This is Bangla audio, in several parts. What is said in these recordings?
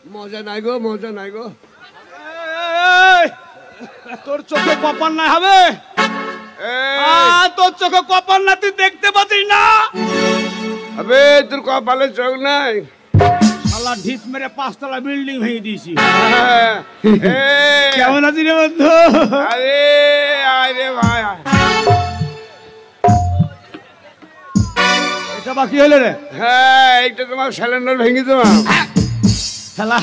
মজা নাই গো, মজা নাই গো। তোর চোখে কপাল না হবে? তোর চোখে কপাল না, তুই দেখতে পাচ্ছিস না? আবে তোর কপালে চোখ নাই? শালা ঢিপ মেরে 5 তলা বিল্ডিং ভেঙে দিয়েছি। এই, কেমন আছিস রে বন্ধু? আরে আরে ভাই, এটা বাকি হলো রে? হ্যাঁ এইটা তোমার সিলিন্ডার ভেঙে দেবো। শালা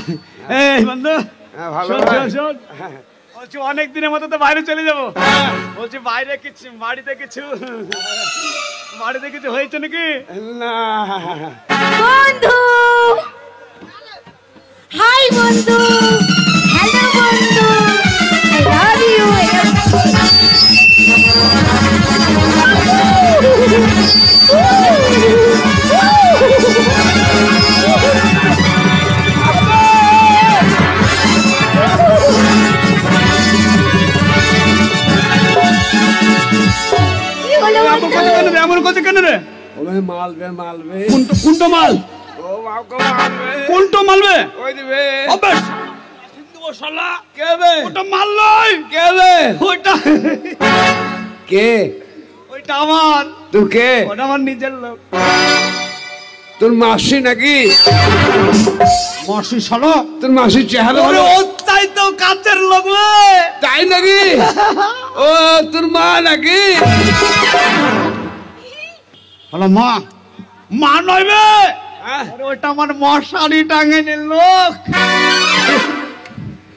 এই বন্ধু, হ্যাঁ ভালো শোন, ভাই। শোন, শোন। বলছি অনেক দিনের মতো তো বাইরে চলে যাবো। বলছি বাইরে কিছু, বাড়িতে কিছু হয়েছে নাকি? না বন্ধু, হাই বন্ধু, হ্যালো বন্ধু, আই লাভ ইউ। এমন করছে কেন রে? ওই মালবে মালবে। কোনটো মাল? ও বাবু মালবে। কোনটো মালবে? ওই দিবে। অবেশ সিন্ধু শালা কে বে? ওটা মাল নয়। কে বে? ওইটা কে? ওইটা আমার। তুই কে? ওটা আমার নিজের লোক। তোর মাসি নাকি? মাসি শালা? তোর মাসির চেহারা ওরে ভালো? ওটাই তো কাছের লোক রে। তাই নাকি? ও তোর মা নাকি? হলো মা? মা নয় বে। হ্যাঁ? আরে ওইটা আমার মশারি টাঙানোর লোক।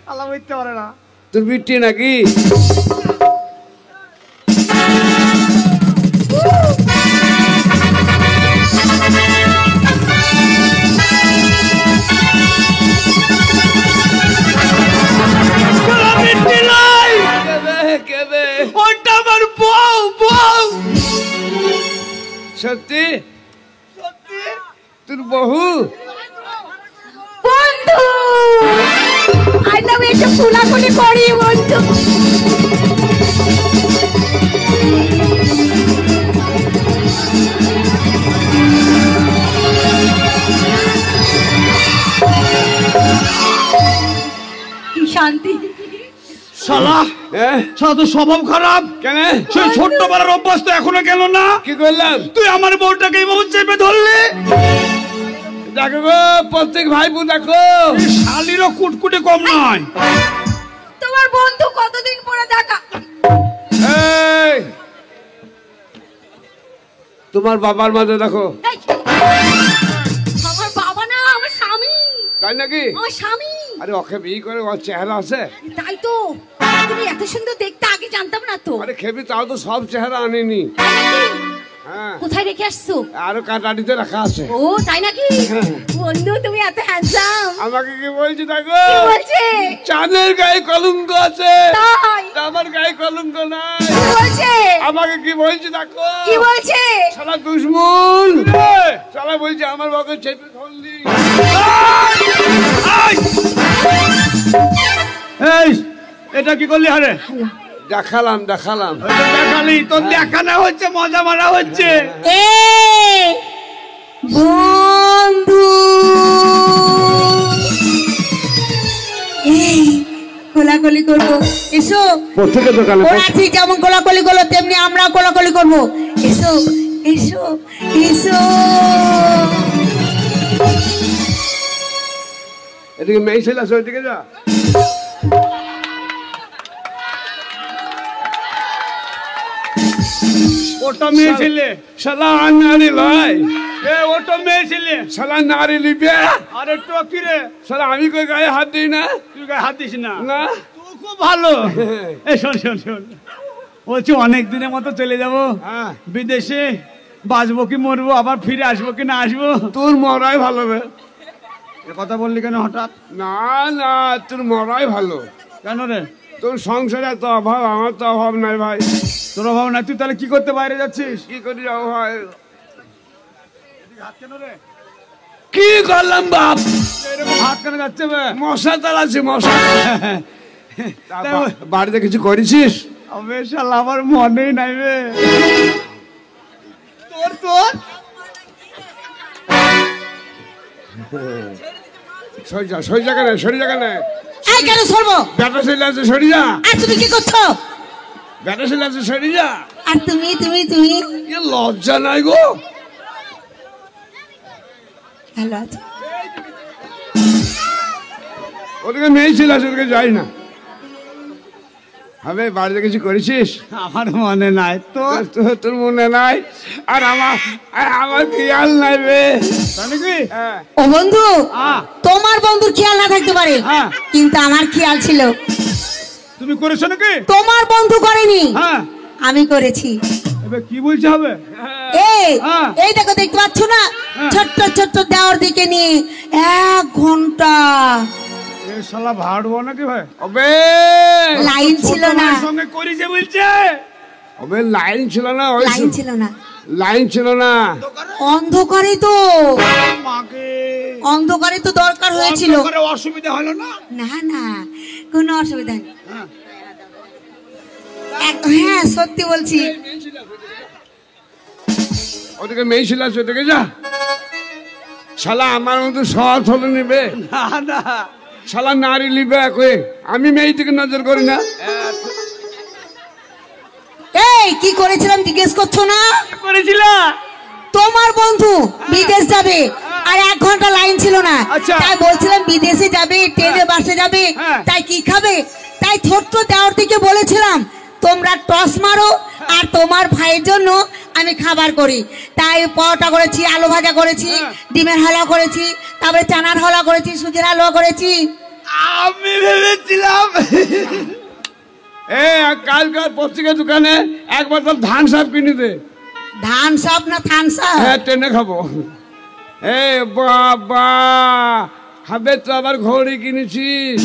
আলা বলতে পারে না। তোর বিটি নাকি? ওইটা আমার বউ। বউ সত্যি? সত্যি? তোর বহু? বন্ধু, আই লাভ ইউ। কোলাকুলি করি বন্ধু। কি শান্তি। শালা হ্যাঁ? শালা তো স্বভাব খারাপ। কেন? সেই ছোট্টবেলার অভ্যাস তো এখনো গেল না। কি করলাম? তুই আমার বউটাকে এইভাবে চেপে ধরলি। দেখো গো, প্রত্যেক ভাইপো দেখো। এই শালিরও কুটকুটে কম নয়। তোমার বন্ধু কতদিন পরে দেখা। এই, তোমার বাবার মাঝে দেখো। এই, আমার বাবা না, আমার স্বামী। তাই নাকি? আমার স্বামী। আরে ওকে বিয়ে করে ওর চেহারা আছে? তাই তো, তুমি এত সুন্দর দেখতে আগে জানতাম না তো। আরে খেবি, তাও তো সব চেহারা আনেনি। হ্যাঁ, কোথায় রেখে আসছো? আরো কাটাটিতে রাখা আছে। ও তাই নাকি? বন্ধু তুমি এত হ্যান্ডসাম। আমাকে কি বলছি দেখো? কি বলছে? চাঁদের গায়ে কলঙ্ক আছে, তাই? আমার গায়ে কলঙ্ক নাই। কি বলছে? আমাকে কি বলছি দেখো? কি বলছে? শালা দুশ্মন। শালা বলছে আমার বাবাকে চেপে ধরলি। এই এটা কি করলি? আরে দেখালাম দেখালাম। দেখালি তোর দেখানো হচ্ছে, মজা মারা হচ্ছে। এ বন্ধু, এই কোলাকুলি করবো, এসো। প্রত্যেকের দোকানে ওরা ঠিক যেমন কোলাকুলি করলো তেমনি আমরা কোলাকুলি করবো। এসো এসো এসো। এদিকে মেয়ে ছেলে আছে, ওইদিকে যা। ওটা মেয়ে ছেলে। শালা নারী লয়। ওটা মেয়ে ছেলে। শালা নারী লিবে। আর একটু কি রে? শালা আমি কই গায়ে হাত দিই না। তুই গায়ে হাত দিস না? না। তুই খুব ভালো। এই শোন শোন শোন, বলছি অনেক দিনের মতো চলে যাব হ্যাঁ। বিদেশে। বাঁচবো কি মরবো, আবার ফিরে আসবো কি না আসবো? তোর মরাই ভালো বে। এ কথা বললি কেন হঠাৎ? না না, তোর মরাই ভালো। কেন রে? তোর সংসারে এত অভাব, আমার তো অভাব নাই ভাই। তোর অভাব না, তুই তাহলে কি করতে বাইরে যাচ্ছিস? কি করি যাবো ভাই? হাত কেন রে? কি করলাম বাপ? এরকম হাত কেন যাচ্ছে বে? মশা তালাচ্ছি মশা। বাড়িতে কিছু করেছিস? আবে শালা আমার মনেই নাই বে। তোর তোর সরি জায়গা নেই, সরি জায়গা নেই। এই কেন সরবো? ব্যাটা ছেলে আছে, সরি যা। আর তুমি কি করছো? ব্যাটা ছেলে আছে, সরি যা। আর তুমি তুমি তুমি এ লজ্জা নাই গো। ভালো আছো? ওদিকে মেয়ে ছিল, ওদিকে যাই না। হবে বাড়িতে কিছু করেছিস? আমার মনে নাই তো। তোর মনে নাই? আর আমার খেয়াল নাই রে। নাকি? হ্যাঁ। ও বন্ধু, হ্যাঁ। তোমার বন্ধুর খেয়াল না থাকতে পারে, হ্যাঁ। কিন্তু আমার খেয়াল ছিল। তুমি করেছো নাকি? তোমার বন্ধু করেনি, হ্যাঁ। আমি করেছি। এবার কি বলতে হবে? এই হ্যাঁ। এই দেখো, দেখতে পাচ্ছ না? হ্যাঁ। ছোট্ট ছোট্ট দেওয়ার দিকে নিয়ে 1 ঘন্টা এ শালা ভাড়বো নাকি ভাই? ওবে লাইন ছিল না, সঙ্গে করিছে বলছে। ওবে লাইন ছিল না, ওই লাইন ছিল না, লাইন ছিল না। অন্ধকারে তো, মাকে অন্ধকারে তো দরকার হয়েছিল। অন্ধকারে অসুবিধা হলো না? না না, কোনো অসুবিধা নেই। হ্যাঁ। হ্যাঁ সত্যি বলছি। ওদিকে মেয়ে ছিল, ওদিকে যা। শালা আমার মতো সৎ হলে নিবে না না, শালা নারী লিবে কয়ে। আমি মেয়ে দিকে নজর করি না। এই কি করেছিলাম জিজ্ঞেস করছো না? করেছিল তোমার বন্ধু বিদেশ যাবে, আর 1 ঘন্টা লাইন ছিল না। আচ্ছা। তাই বলছিলাম বিদেশে যাবে, ট্রেনে বাসে যাবে, হ্যাঁ। তাই কি খাবে? তাই ছোট্ট দেওয়ার দিকে বলেছিলাম তোমরা টস মারো, আর তোমার ভাইয়ের জন্য আমি খাবার করি। তাই পরোটা করেছি, আলু ভাজা করেছি, হ্যাঁ। ডিমের হালুয়া করেছি, তারপরে চানার হালুয়া করেছি, সুজির হালুয়া করেছি। আমি ভেবেছিলাম কালকার পত্রিকা দোকানে এক বোতল ধান সাপ কিনে দে। ধান সাপ না থান সাপ? হ্যাঁ, ট্রেনে খাবো। এ বাবা, হবে তো আবার ঘড়ি কিনেছিস?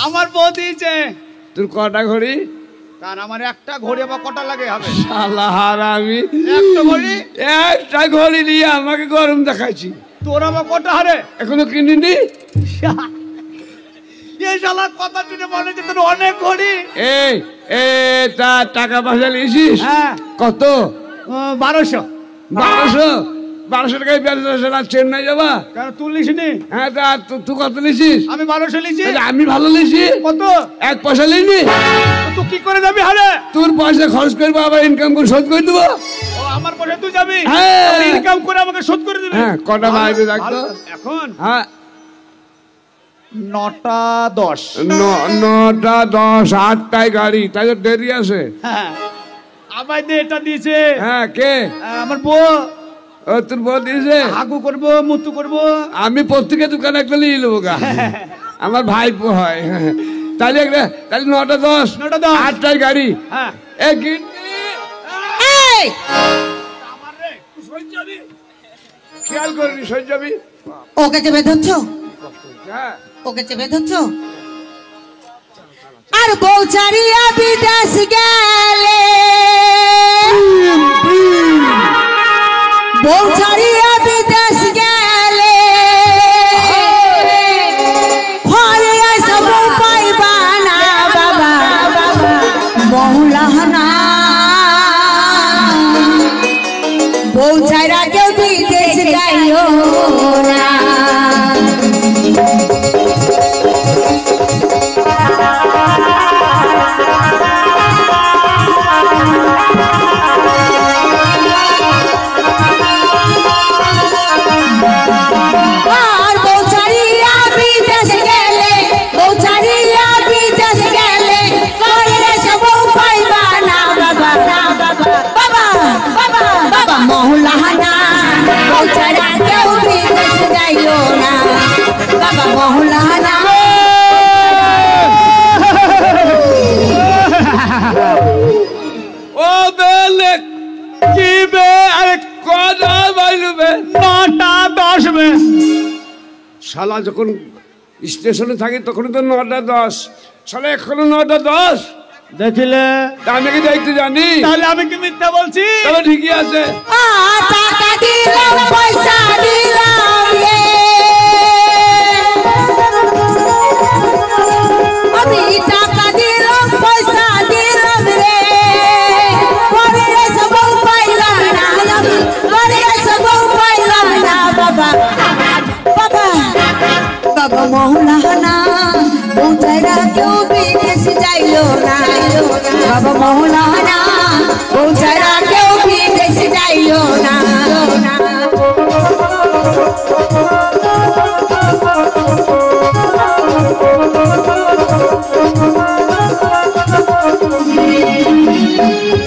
আমার বউ দিয়েছে। তোর কটা ঘড়ি? কারণ আমার একটা ঘড়ি আবার কটা লাগে হবে? শালা হারামি, একটা ঘড়ি? একটা ঘড়ি নিয়ে আমাকে গরম দেখাচ্ছি। তোর আবার কটা হারে? এখনো কিনিনি। এই শালা কথা শুনে মনে হচ্ছে তোর অনেক ঘড়ি। এই তা টাকা পয়সা নিয়েছিস? হ্যাঁ। কত? 1200। 1200 টাকায় বেরোতে চেন্নাই যাবা? কেন তুই লিসনি? হ্যাঁ, তা তুই কত নিয়েছিস? আমি 1200 লিছি। তাহলে আমি ভালো নিয়েছি। কত? 1 পয়সা নিইনি। তুই কি করে যাবি হারে? তোর পয়সা খরচ করবো, আবার ইনকাম করে শোধ করে দেবো। ও আমার পয়সা তুই যাবি? হ্যাঁ। ইনকাম করে আমাকে শোধ করে দিবি? হ্যাঁ, কটা বাজবে দেখতো? এখন হ্যাঁ, 9:10। 9টা 10, 8টায় গাড়ি, তাই তো দেরি আছে। হ্যাঁ, আমায় দে, এটা দিয়েছে। হ্যাঁ, কে? আমার বউ। ও তোর বউ দিয়েছে? হাগু করবো, মুতু করবো। আমি পত্রিকা দোকানে একটা নিয়ে নেবো গা। আমার ভাইপো হয়। তাহলে 9টা 10, 9টা 10, 8টায় গাড়ি। হ্যাঁ। এই গিন্নি, এই আমার রে, তুই সই যাবি? খেয়াল করিনি, সই যাবি? ওকে চেপে ধরছ, হ্যাঁ। ওকে চেপে ধরছ। আর বৌচারিয়া বিদেশ গেলে, বৌচারিয়া বিদেশ গেলে, ঘরে সব পাইবা না বাবা, মৌলানা বৌচারা কেউ বিদেশ যাইও না। আর বৌচারিয়া বিদেশ গেলে, বৌচারিয়া বিদেশ গেলে, ঘরে সব পাইবা না বাবা, বাবা বাবা বাবা মৌলানা বৌচারা কেউ বিদেশ যাইও না বাবা, মৌলানা। ও বেলে কি বে? আরে কটা বাইলু বে? 9:10 বে। শালা যখন স্টেশনে থাকি তখন তো 9টা 10। শালা এখনো 9টা 10। দেখিলে? আমি কি দেখতে জানি? তাহলে আমি কি মিথ্যা বলছি? তবে ঠিকই আছে। টাকা দিলাম, পয়সা দিলাম রে, আমি টাকা দিলাম, পয়সা দিলাম রে, ঘরে সব পাইলাম না আমি, ঘরে সব পাইলাম না বাবা, বাবা মৌলানা পৌঁছাইরা কেউ বিদেশ যাইলো না বাবা মৌলানা পৌঁছাইরা কেউ বিদেশ যাইলো না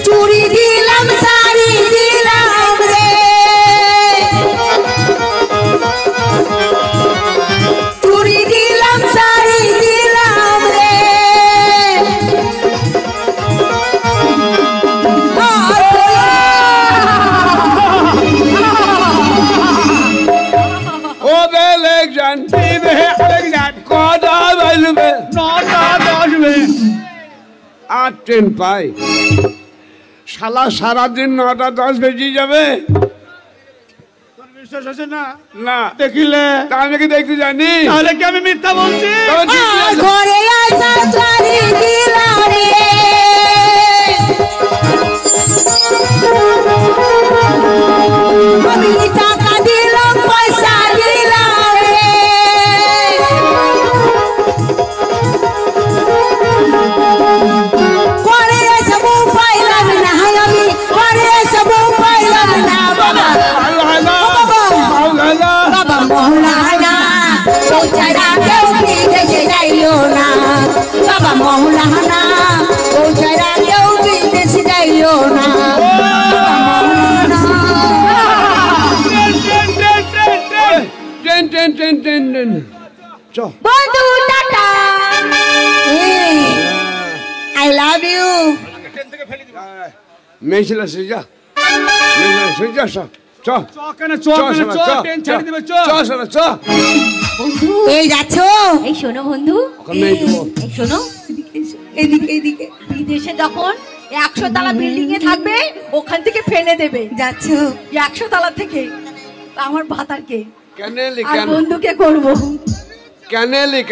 চুরি দিলাম শাড়ি দিলাম রে চুরি দিলাম শাড়ি দিলাম রে ও বেলেকশন কটা বাজবে? 9টা 10 আর ট্রেন পাই শালা সারাদিন 9টা 10 বেজে যাবে। তোর বিশ্বাস আছে না? না দেখিলে তা আমি কি দেখতে জানি? তাহলে কি আমি মিথ্যা বলছি? তবে ঠিক আছে। ঘরে আসা শাড়ি দিলাম রে আমি টাকা দিলাম পয়সা দিলাম রে ঘরে এসে বউ পাইলাম না আমি ঘরে এসে বউ পাইলাম না বাবা বাবা মৌলানা পৌঁছাইরা কেউ বিদেশে যাইও না বাবা মৌলানা পৌঁছাইরা কেউ বিদেশে যাইও না ট্রেন চ বন্ধু টাটা আই লাভ ইউ মেয়েছিলা সেজা সেজা চ চ চকেনে চ ট্রেন ছেড়ে দিবে চ চ বন্ধু এই যাচ্ছ এই শোনো বন্ধু ওখানে এই তো। এই শোনো এদিকে এদিকে বিদেশে যখন 100 তলা বিল্ডিং এ থাকবে ওখান থেকে ফেলে দেবে যাচ্ছ 100 তলা থেকে আমার ভাতারকে ক্যানেলি আর বন্ধুকে করব ক্যানেলি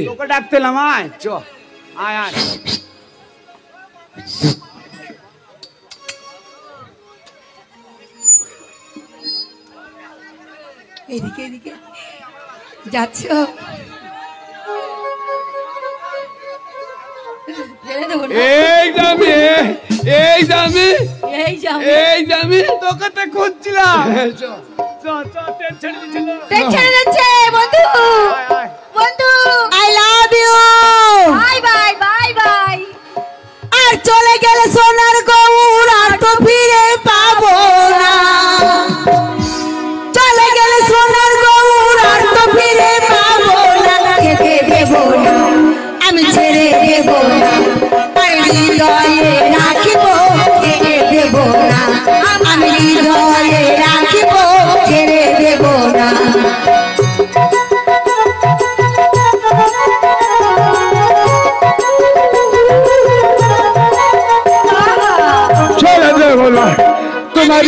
তোকে ডাকতেলাম আয় চ আয় আয় এদিকে এদিকে যাচ্ছ ফেলে দেবো না এই দামি এই যাও তোকে তো খুঁজছিলাম চ ট্রেন ছেড়ে দিছিল ট্রেন ছেড়ে যাচ্ছে বন্ধু আয় আয় বন্ধু I love you bye bye bye bye আর চলে গেলে সোনার গৌর আর তো ফিরে পাবো না চলে গেলে সোনার গৌর আর তো ফিরে পাবো না যেতে দেব না আমি ছেড়ে দেব না আর হৃদয়ে রাখিব ছেড়ে দেব না আমি হৃদয়ে রাখিব ছেড়ে দেব না ছেড়ে দেবো না তোমার